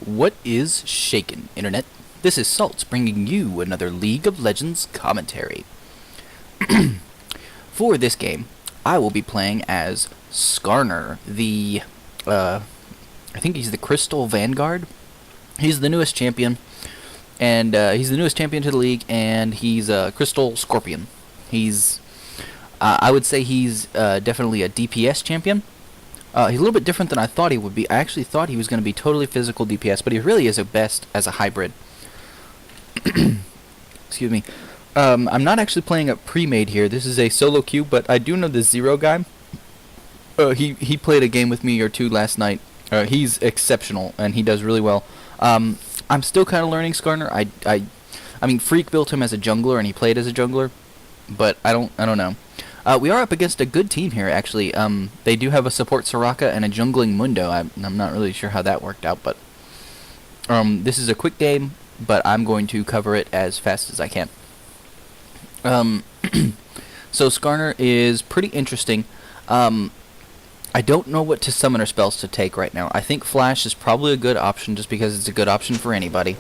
What is shaken, Internet? This is Salts bringing you another League of Legends commentary. For this game, I will be playing as Skarner, I think he's the Crystal Vanguard. He's the newest champion, and he's the newest champion to the league, and he's a Crystal Scorpion. I would say he's definitely a DPS champion. He's a little bit different than I thought he would be. I actually thought he was going to be totally physical DPS, but he really is at best as a hybrid. Excuse me. I'm not actually playing a pre-made here. This is a solo queue, but I do know the Zero guy. He played a game with me or two last night. He's exceptional, and he does really well. I'm still kind of learning Skarner. I mean, Freak built him as a jungler, and he played as a jungler, but I don't know. We are up against a good team here, actually. They do have a support Soraka and a jungling Mundo. I'm not really sure how that worked out, but this is a quick game, but I'm going to cover it as fast as I can. So Skarner is pretty interesting. I don't know what to summon or spells to take right now. I think Flash is probably a good option just because it's a good option for anybody.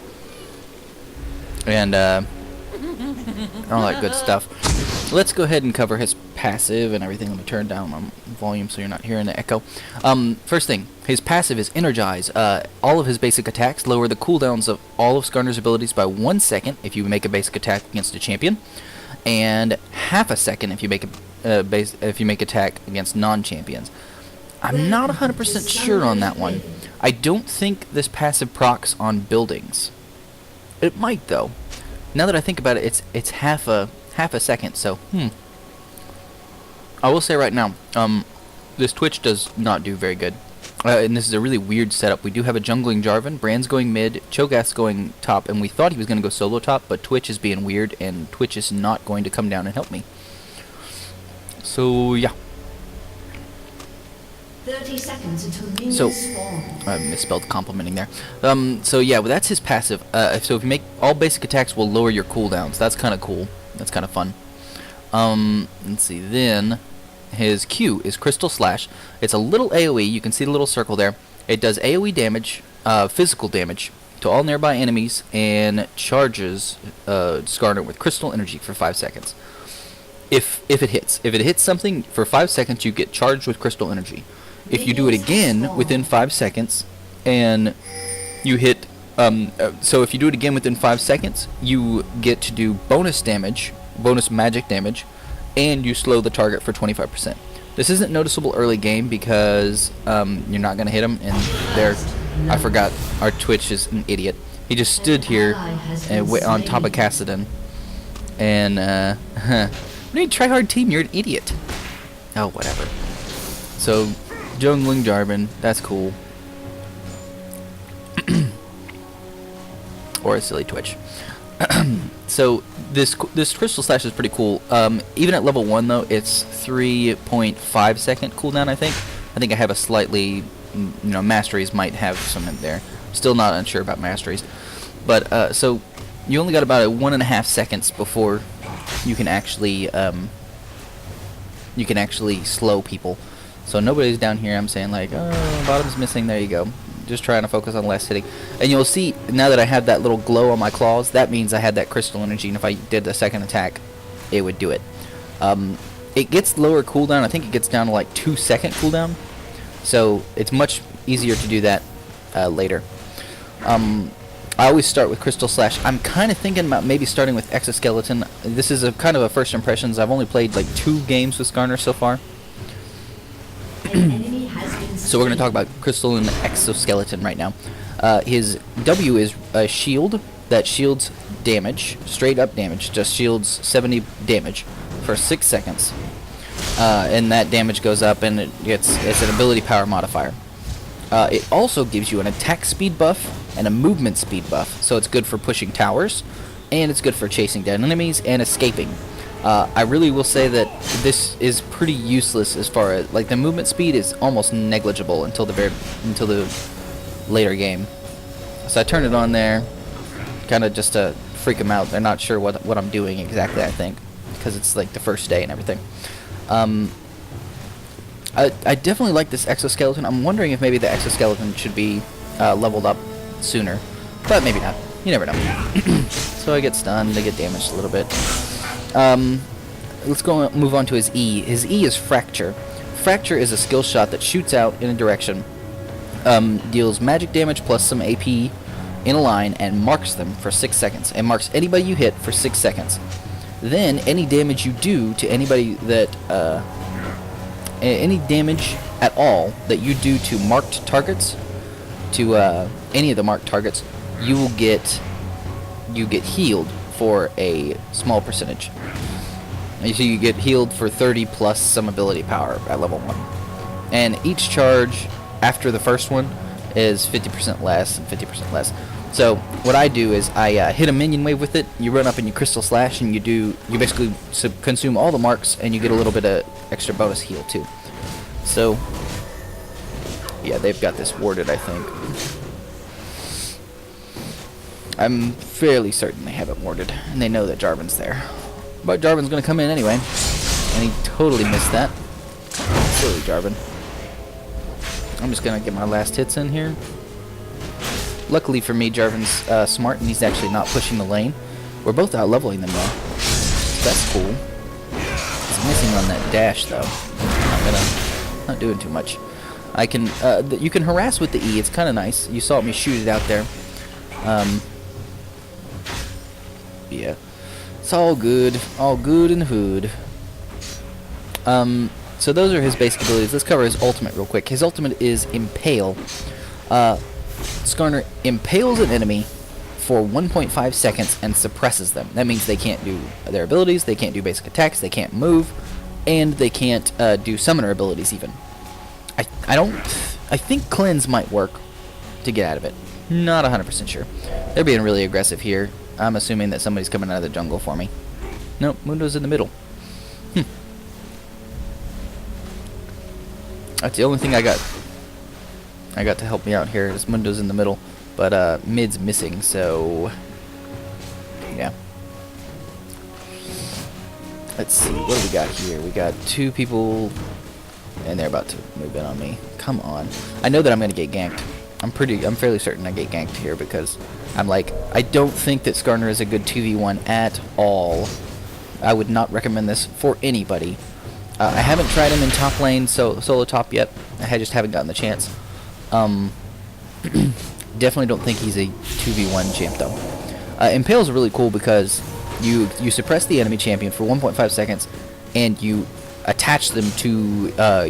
And all that good stuff. Let's go ahead and cover his passive and everything. Let me turn down my volume so you're not hearing the echo. First thing, his passive is Energize. All of his basic attacks lower the cooldowns of all of Skarner's abilities by 1 second if you make a basic attack against a champion, and half a second if you make attack against non-champions. I'm not 100% sure on that one. I don't think this passive procs on buildings. It might though. Now that I think about it, it's half a second. So I will say right now, this Twitch does not do very good. And this is a really weird setup. We do have a jungling Jarvan, Brand's going mid, Cho'Gath's going top, and we thought he was going to go solo top, but Twitch is being weird, and Twitch is not going to come down and help me. So yeah. 30 seconds until minions spawn. I misspelled complimenting there. So yeah, well, that's his passive. So if you make all basic attacks will lower your cooldowns. That's kind of cool. That's kind of fun. Let's see. Then his Q is Crystal Slash. It's a little AoE. You can see the little circle there. It does AoE damage, physical damage to all nearby enemies, and charges Skarner with Crystal Energy for 5 seconds. If it hits something for 5 seconds, you get charged with Crystal Energy. If you do it again within 5 seconds, and you hit, so if you do it again within 5 seconds, you get to do bonus damage, bonus magic damage, and you slow the target for 25%. This isn't noticeable early game because you're not gonna hit him, and there, I forgot, our Twitch is an idiot. He just stood here and on top of Kassadin, and when you try hard team, you're an idiot. Oh, whatever. So. Jungling Jarvan, that's cool. Or a silly Twitch. So this Crystal Slash is pretty cool. Even at level 1 though, it's 3.5 second cooldown. I think I have a slightly, masteries might have some in there. Still not unsure about masteries, but so you only got about 1.5 seconds before you can actually slow people. So nobody's down here. I'm saying like, oh, bottom's missing. There you go. Just trying to focus on less hitting. And you'll see now that I have that little glow on my claws, that means I had that crystal energy. And if I did the second attack, it would do it. It gets lower cooldown. I think it gets down to like 2 second cooldown. So it's much easier to do that later. I always start with Crystal Slash. I'm kind of thinking about maybe starting with Exoskeleton. This is a kind of a first impressions. I've only played like 2 games with Skarner so far. So we're going to talk about Crystal and Exoskeleton right now. His W is a shield that shields damage, straight up damage, just shields 70 damage for 6 seconds. And that damage goes up, and it's an ability power modifier. It also gives you an attack speed buff and a movement speed buff, so it's good for pushing towers, and it's good for chasing down enemies and escaping. I really will say that this is pretty useless as far as like the movement speed is almost negligible until the later game. So I turned it on there, kind of just to freak them out. They're not sure what I'm doing exactly. I think because it's like the first day and everything. I definitely like this exoskeleton. I'm wondering if maybe the exoskeleton should be leveled up sooner, but maybe not. You never know. So I get stunned, I get damaged a little bit. Let's go move on to his E. His E is Fracture. Fracture is a skill shot that shoots out in a direction, deals magic damage plus some AP in a line, and marks them for 6 seconds. And marks anybody you hit for 6 seconds. Then any damage you do to anybody that any damage at all that you do to marked targets, to any of the marked targets, you get healed for a small percentage. And so you get healed for 30 plus some ability power at level 1. And each charge after the first one is 50% less and 50% less. So what I do is I hit a minion wave with it, you run up and you Crystal Slash, and you basically consume all the marks, and you get a little bit of extra bonus heal too. So yeah, they've got this warded, I think. I'm fairly certain they have it warded, and they know that Jarvan's there. But Jarvan's gonna come in anyway, and he totally missed that. Silly Jarvan. I'm just gonna get my last hits in here. Luckily for me, Jarvan's smart, and he's actually not pushing the lane. We're both out leveling them though, so that's cool. He's missing on that dash though. Not doing too much. I can you can harass with the E. It's kind of nice. You saw me shoot it out there. Yeah, it's all good in the hood. So those are his basic abilities. Let's cover his ultimate real quick. His ultimate is Impale. Skarner impales an enemy for 1.5 seconds and suppresses them. That means they can't do their abilities, they can't do basic attacks, they can't move, and they can't do summoner abilities even. I think Cleanse might work to get out of it. Not 100% sure. They're being really aggressive here. I'm assuming that somebody's coming out of the jungle for me. Nope, Mundo's in the middle. That's the only thing I got to help me out here is Mundo's in the middle, but mid's missing, so yeah. Let's see, what do we got here? We got 2 people, and they're about to move in on me. Come on. I know that I'm gonna get ganked. I'm fairly certain I get ganked here because I don't think that Skarner is a good 2v1 at all. I would not recommend this for anybody. I haven't tried him in top lane, solo top yet. I just haven't gotten the chance. Definitely don't think he's a 2v1 champ though. Impale's really cool because you suppress the enemy champion for 1.5 seconds, and you attach them to so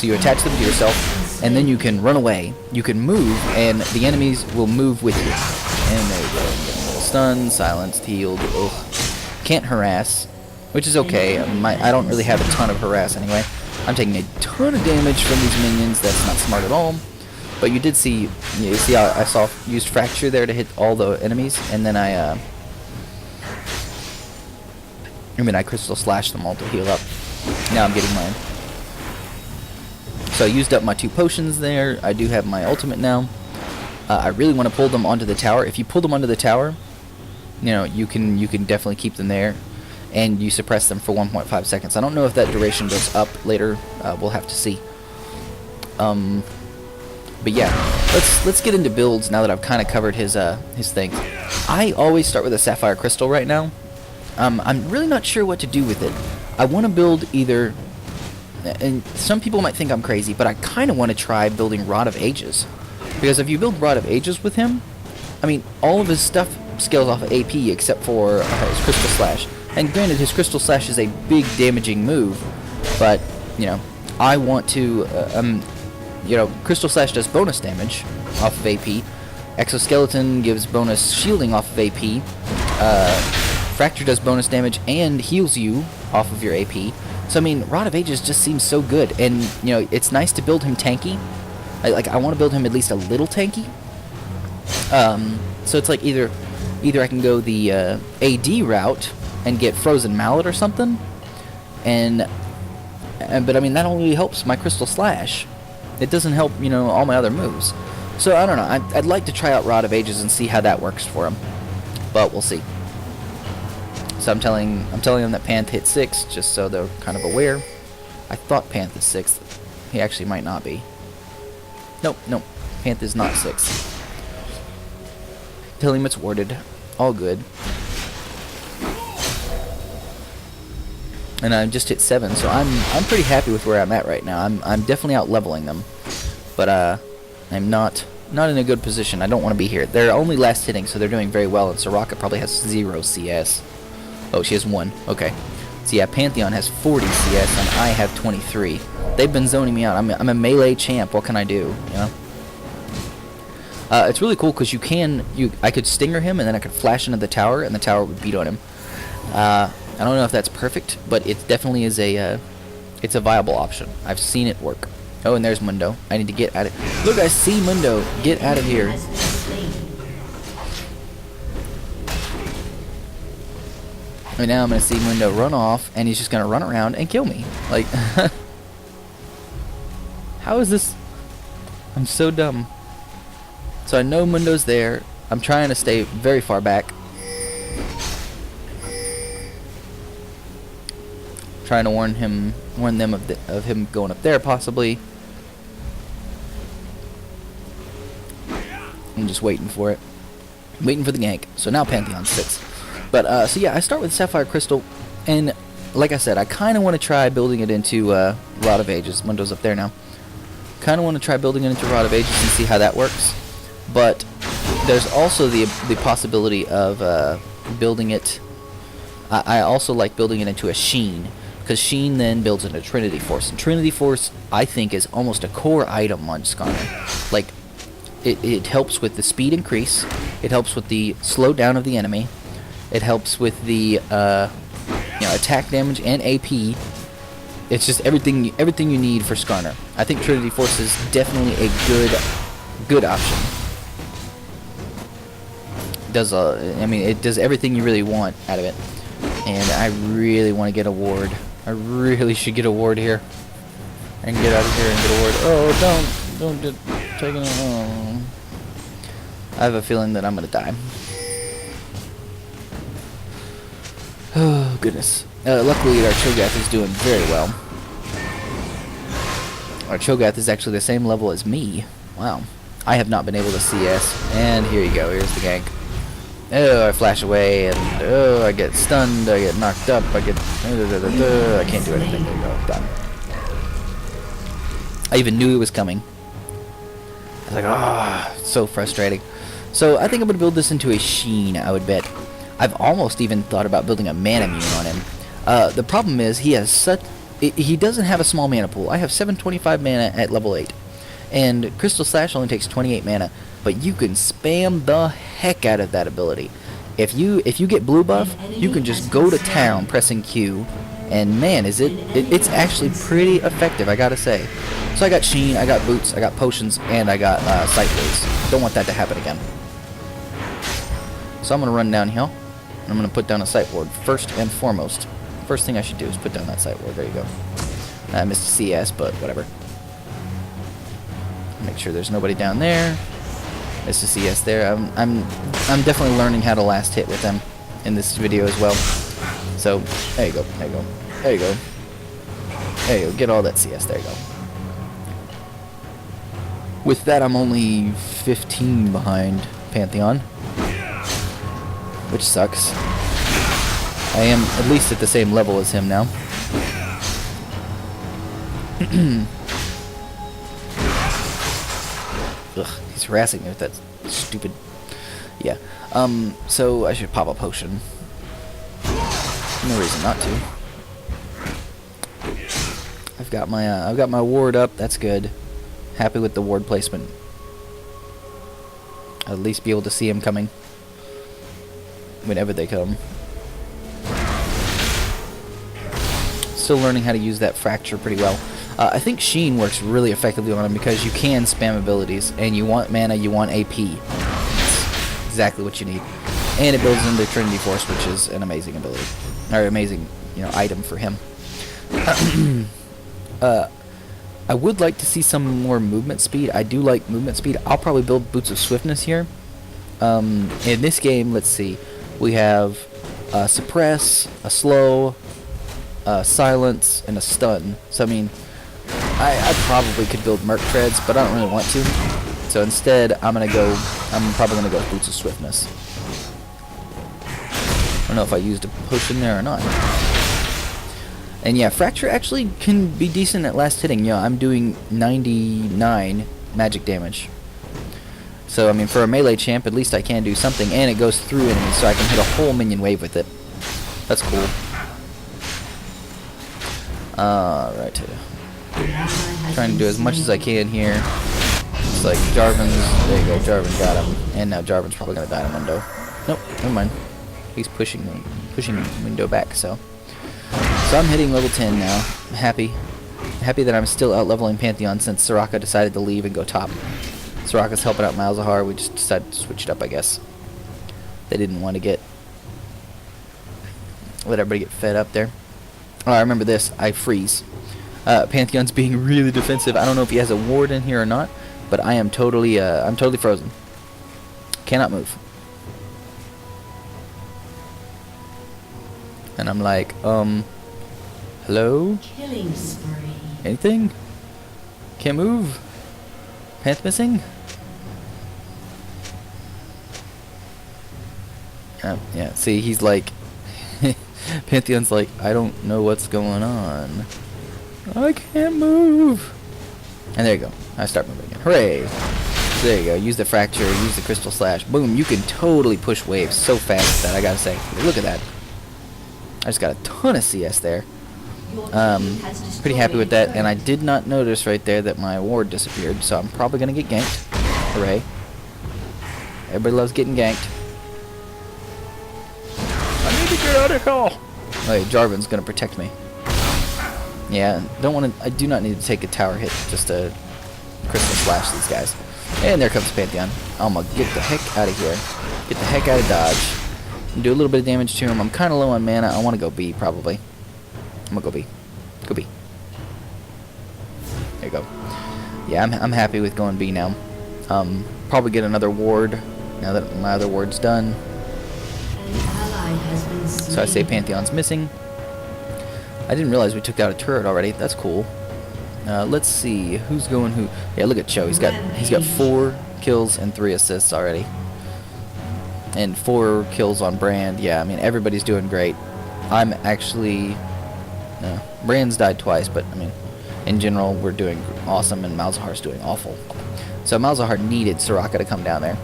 you attach them to yourself, and then you can run away. You can move, and the enemies will move with you. And there you go. Getting a little stunned, silenced, healed. Ugh. Can't harass, which is okay. I don't really have a ton of harass anyway. I'm taking a ton of damage from these minions. That's not smart at all. But you did see, you see how I used Fracture there to hit all the enemies, and then I Crystal Slashed them all to heal up. Now I'm getting mine. So I used up my 2 potions there. I do have my ultimate now. I really want to pull them onto the tower. If you pull them onto the tower, you can definitely keep them there, and you suppress them for 1.5 seconds. I don't know if that duration goes up later. We'll have to see. But yeah, let's get into builds now that I've kind of covered his thing. I always start with a Sapphire Crystal right now. I'm really not sure what to do with it. I want to build either, and some people might think I'm crazy, but I kind of want to try building Rod of Ages. Because if you build Rod of Ages with him, I mean, all of his stuff scales off of AP except for his Crystal Slash. And granted, his Crystal Slash is a big damaging move, but, I want to, Crystal Slash does bonus damage off of AP. Exoskeleton gives bonus shielding off of AP. Fracture does bonus damage and heals you off of your AP. So I mean, Rod of Ages just seems so good, and it's nice to build him tanky. I want to build him at least a little tanky. So it's like either I can go the AD route and get Frozen Mallet or something, but I mean that only helps my Crystal Slash. It doesn't help all my other moves. So I don't know. I'd like to try out Rod of Ages and see how that works for him, but we'll see. So I'm telling them that Panth hit 6, just so they're kind of aware. I thought Panth is 6th. He actually might not be. Nope. Panth is not 6. Tell him it's warded. All good. And I just hit 7, so I'm pretty happy with where I'm at right now. I'm definitely out leveling them, but I'm not in a good position. I don't want to be here. They're only last hitting, so they're doing very well. And Soraka probably has 0 CS. Oh, she has 1. Okay. So yeah, Pantheon has 40 CS, and I have 23. They've been zoning me out. I'm a melee champ. What can I do? You know. It's really cool because I could stinger him, and then I could flash into the tower, and the tower would beat on him. I don't know if that's perfect, but it definitely is it's a viable option. I've seen it work. Oh, and there's Mundo. I need to get out of. Look, I see Mundo. Get out of here. And now I'm gonna see Mundo run off, and he's just gonna run around and kill me. Like, how is this? I'm so dumb. So I know Mundo's there. I'm trying to stay very far back. Trying to warn them of him going up there possibly. I'm just waiting for it. Waiting for the gank. So now Pantheon's 6. But so yeah, I start with Sapphire Crystal, and like I said, I kind of want to try building it into Rod of Ages. Mundo's up there now. Kind of want to try building it into Rod of Ages and see how that works. But there's also the possibility of building it. I also like building it into a Sheen, because Sheen then builds into Trinity Force, and Trinity Force I think is almost a core item on Skarner. Like it helps with the speed increase, it helps with the slowdown of the enemy, it helps with the attack damage and AP. It's just everything you need for Skarner. I think Trinity Force is definitely a good option. It does everything you really want out of it. And I really want to get a ward. I really should get a ward here. And get out of here and get a ward. Oh, don't get taken. Oh. I have a feeling that I'm gonna die. Oh goodness. Luckily, our Cho'Gath is doing very well. Our Cho'Gath is actually the same level as me. Wow. I have not been able to CS. And here you go. Here's the gank. Oh, I flash away, and oh, I get stunned, I get knocked up, I can't do anything. There you go, done. I even knew it was coming. I was like, ah, so frustrating. So I think I'm going to build this into a Sheen, I would bet. I've almost even thought about building a mana mune on him. The problem is he doesn't have a small mana pool. I have 725 mana at level 8. And Crystal Slash only takes 28 mana, but you can spam the heck out of that ability. If you get blue buff, you can just go to town pressing Q, and man, it's actually pretty effective, I gotta say. So I got Sheen, I got Boots, I got Potions, and I got Sightways. Don't want that to happen again. So I'm gonna run downhill, and I'm gonna put down a Sight Ward first and foremost. First thing I should do is put down that Sight Ward. There you go. I missed a CS, but whatever. Make sure there's nobody down there. Missed a CS there. I'm definitely learning how to last hit with them in this video as well. So there you go. There you go. There you go. There you go. Get all that CS. There you go. With that, I'm only 15 behind Pantheon, which sucks. I am at least at the same level as him now. Ugh, he's harassing me with that stupid. Yeah. So I should pop a potion. No reason not to. I've got my ward up. That's good. Happy with the ward placement. I'll at least be able to see him coming whenever they come. Still learning how to use that fracture pretty well. I think Sheen works really effectively on him because you can spam abilities, and you want mana, you want AP. That's exactly what you need. And it builds into Trinity Force, which is an amazing ability, or amazing, item for him. I would like to see some more movement speed. I do like movement speed. I'll probably build Boots of Swiftness here. In this game, let's see, we have Suppress, a Slow, Silence, and a Stun. So I mean, I probably could build Merc Treads, but I don't really want to. So instead, I'm probably gonna go Boots of Swiftness. I don't know if I used a potion there or not. And yeah, Fracture actually can be decent at last hitting. Yeah, I'm doing 99 magic damage. So, I mean, for a melee champ, at least I can do something. And it goes through enemies, so I can hit a whole minion wave with it. That's cool. Alright. Trying to do as much as I can here. It's like Jarvan's... There you go, Jarvan got him. And now Jarvan's probably going to die in window. Nope, never mind. He's pushing window back, so I'm hitting level 10 now. I'm happy that I'm still out leveling Pantheon since Soraka decided to leave and go top. Soraka's helping out Malzahar. We just decided to switch it up, I guess. They didn't want to let everybody get fed up there. Oh, I remember this. I freeze. Pantheon's being really defensive. I don't know if he has a ward in here or not, but I'm totally frozen. Cannot move. And I'm like, hello? Killing spree. Anything? Can't move? Panth missing? Yeah, see, he's like... Pantheon's like, I don't know what's going on. I can't move! And there you go. I start moving again. Hooray! So there you go. Use the Fracture, use the Crystal Slash. Boom, you can totally push waves so fast with that, I gotta say. Look at that. I just got a ton of CS there. Pretty happy with that, and I did not notice right there that my ward disappeared, so I'm probably gonna get ganked. Hooray. Everybody loves getting ganked. I need to get out of here! Wait, Jarvan's gonna protect me. Yeah, I do not need to take a tower hit just to Crystal Slash these guys. And there comes Pantheon. I'm gonna get the heck out of here. Get the heck out of dodge. And do a little bit of damage to him. I'm kinda low on mana. I wanna go B, probably. I'm gonna go B. Go B. There you go. Yeah, I'm happy with going B now. Probably get another ward now that my other ward's done. So I say Pantheon's missing. I didn't realize we took out a turret already. That's cool. Let's see who's going who. Yeah, look at Cho. He's got 4 kills and 3 assists already. And 4 kills on Brand. Yeah, I mean everybody's doing great. I'm actually Brand's died twice, but I mean in general we're doing awesome and Malzahar's doing awful. So Malzahar needed Soraka to come down there,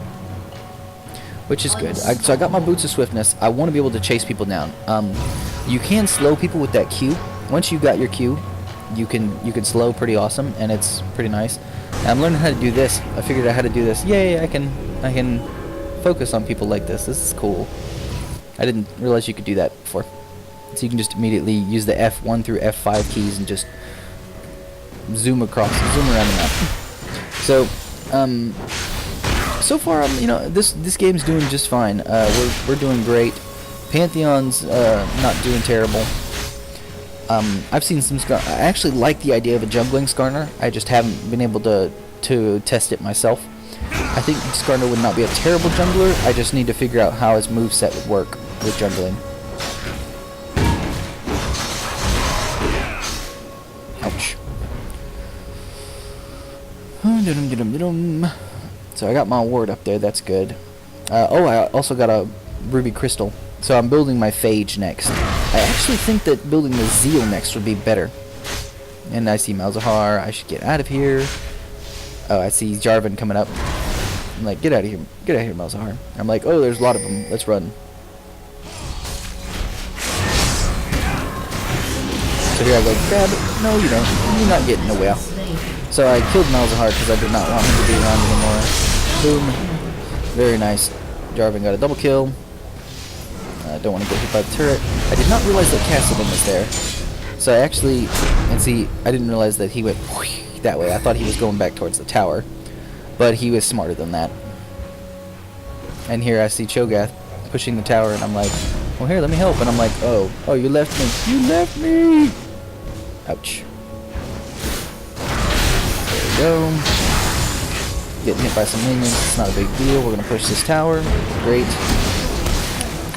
which is good. So I got my Boots of Swiftness. I want to be able to chase people down. You can slow people with that Q. Once you got your Q, you can slow pretty awesome, and it's pretty nice. And I'm learning how to do this. I figured out how to do this. Yay! I can focus on people like this. This is cool. I didn't realize you could do that before. So you can just immediately use the F1 through F5 keys and just zoom around the map. So so far, this game's doing just fine. We're doing great. Pantheon's not doing terrible. I've seen some Skarner. I actually like the idea of a jungling Skarner. I just haven't been able to test it myself. I think Skarner would not be a terrible jungler. I just need to figure out how his moveset would work with jungling. Ouch. So I got my ward up there. That's good. I also got a ruby crystal. So I'm building my Phage next. I actually think that building the Zeal next would be better. And I see Malzahar. I should get out of here. Oh, I see Jarvan coming up. I'm like, get out of here. Get out of here, Malzahar. I'm like, oh, there's a lot of them. Let's run. So here I go, grab it. No, you don't. You're not getting away. So I killed Malzahar because I did not want him to be around anymore. Boom. Very nice. Jarvan got a double kill. Don't want to get hit by the turret. I did not realize that Castleman was there. So I actually, I didn't realize that he went that way. I thought he was going back towards the tower. But he was smarter than that. And here I see Cho'Gath pushing the tower, and I'm like, well, here, let me help. And I'm like, oh, you left me. You left me! Ouch. There we go. Getting hit by some minions. It's not a big deal. We're going to push this tower. Great.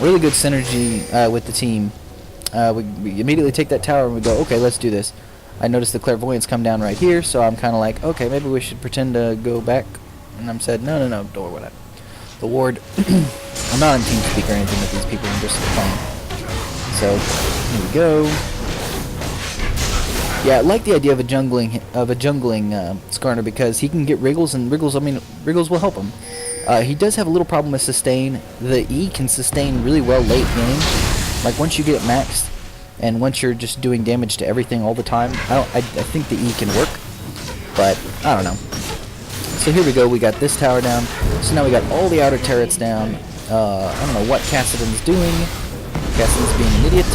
Really good synergy with the team. We immediately take that tower and we go, okay, let's do this. I noticed the clairvoyants come down right here, so I'm kind of like, okay, maybe we should pretend to go back And I said, no, don't worry about it. The ward, I'm not on TeamSpeak or anything with these people, I'm just playing. So, here we go. Yeah, I like the idea of a jungling Skarner because he can get Wriggles, and Wriggles will help him. He does have a little problem with sustain. The E can sustain really well late game. Like once you get it maxed, and once you're just doing damage to everything all the time, I think the E can work, but I don't know. So here we go, we got this tower down, so now we got all the outer turrets down. I don't know what Cassidon's doing. Cassidon's being an idiot.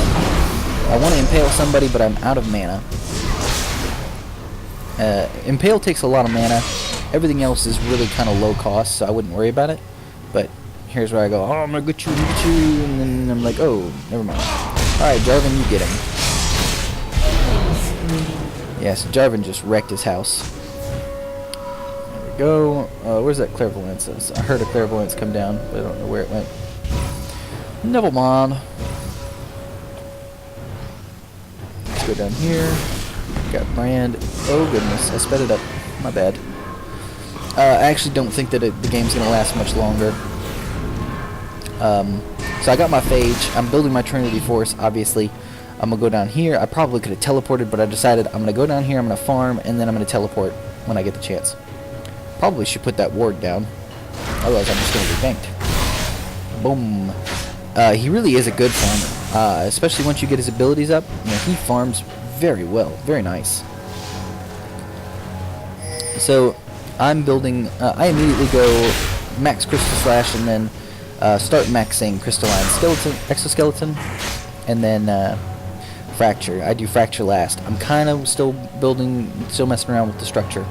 I want to impale somebody, but I'm out of mana. Impale takes a lot of mana. Everything else is really kind of low cost, so I wouldn't worry about it. But here's where I go, oh, I'm going to get you, and then I'm like, oh, never mind. Alright, Jarvan, you get him. Yeah, so Jarvan just wrecked his house. There we go. Where's that clairvoyance? I heard a clairvoyance come down, but I don't know where it went. Never mind. Let's go down here. Got Brand. Oh goodness, I sped it up. My bad. I actually don't think that the game's going to last much longer. So I got my Phage. I'm building my Trinity Force, obviously. I'm going to go down here. I probably could have teleported, but I decided I'm going to go down here, I'm going to farm, and then I'm going to teleport when I get the chance. Probably should put that ward down. Otherwise I'm just going to be banked. Boom. He really is a good farmer. Especially once you get his abilities up. You know, he farms very well. Very nice. So I'm building, I immediately go max Crystal Slash and then start maxing Crystalline Exoskeleton and then Fracture. I do Fracture last. I'm kind of still messing around with the structure.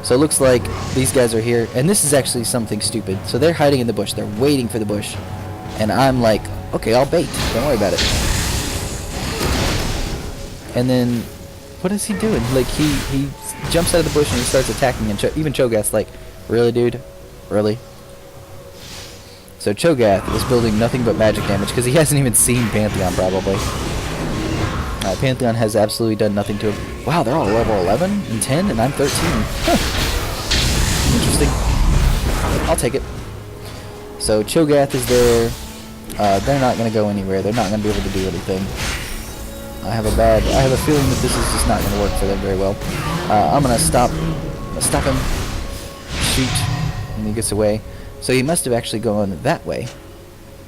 So it looks like these guys are here, and this is actually something stupid. So they're hiding in the bush. They're waiting for the bush. And I'm like, okay, I'll bait. Don't worry about it. And then, what is he doing? Like, he jumps out of the bush and he starts attacking, and even Cho'Gath's like, really, dude? Really? So Cho'Gath is building nothing but magic damage, because he hasn't even seen Pantheon, probably. Pantheon has absolutely done nothing to him. Wow, they're all level 11 and 10, and I'm 13. Huh. Interesting. I'll take it. So Cho'Gath is there. They're not going to go anywhere. They're not going to be able to do anything. I have a feeling that this is just not going to work for them very well. I'm going to stop him. Shoot. And he gets away. So he must have actually gone that way.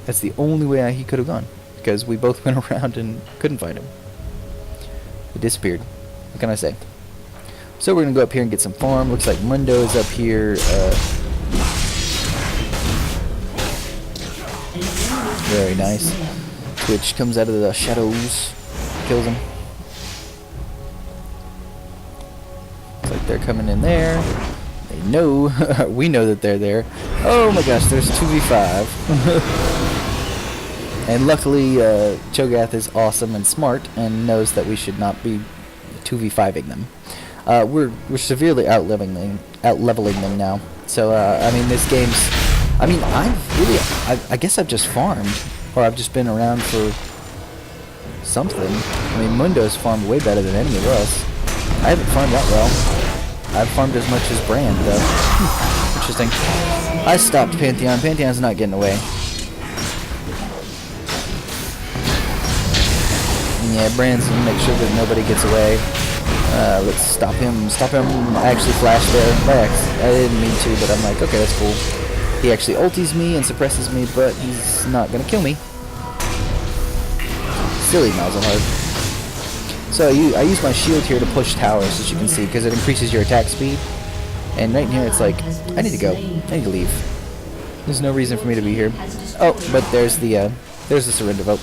That's the only way he could have gone. Because we both went around and couldn't find him. He disappeared. What can I say? So we're going to go up here and get some farm. Looks like Mundo is up here. Very nice. Twitch comes out of the shadows. Kills him. Looks like they're coming in there. They know. We know that they're there. Oh my gosh, there's 2v5. And luckily, Cho'Gath is awesome and smart and knows that we should not be 2v5ing them. We're severely out-leveling them now. So, I mean, this game's... I mean, I guess I've just farmed. Or I've just been around for something. I mean, Mundo's farmed way better than any of us. I haven't farmed that well. I've farmed as much as Brand, though. Interesting. I stopped Pantheon. Pantheon's not getting away. Yeah, Brand's gonna make sure that nobody gets away. Let's stop him. Stop him. I actually flashed there. I didn't mean to, but I'm like, okay, that's cool. He actually ulties me and suppresses me, but he's not gonna kill me. Silly Malzahar. So I use my shield here to push towers, as you can see, because it increases your attack speed. And right here, it's like, I need to go. I need to leave. There's no reason for me to be here. Oh, but there's the surrender vote.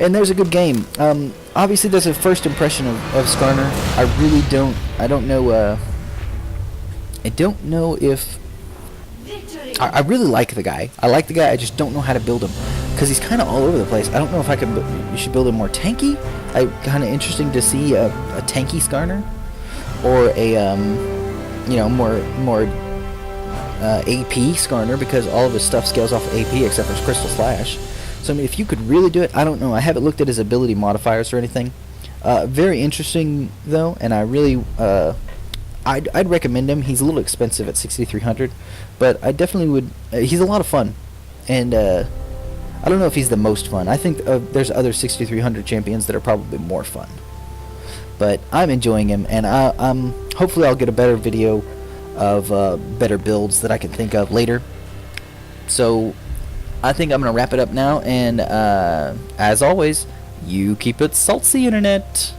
And there's a good game. Obviously, there's a first impression of Skarner. I don't know if... I really like the guy. I like the guy, I just don't know how to build him. Because he's kind of all over the place. I don't know if I could... You should build him more tanky. Kind of interesting to see a tanky Skarner. Or a, more AP Skarner, because all of his stuff scales off of AP except for Crystal Slash. So, I mean, if you could really do it, I don't know. I haven't looked at his ability modifiers or anything. Very interesting, though, and I really, I'd recommend him. He's a little expensive at 6,300, but I definitely would. He's a lot of fun, and I don't know if he's the most fun. I think there's other 6,300 champions that are probably more fun. But I'm enjoying him, and I'm hopefully I'll get a better video of better builds that I can think of later. So I think I'm gonna wrap it up now, and as always, you keep it salty, internet.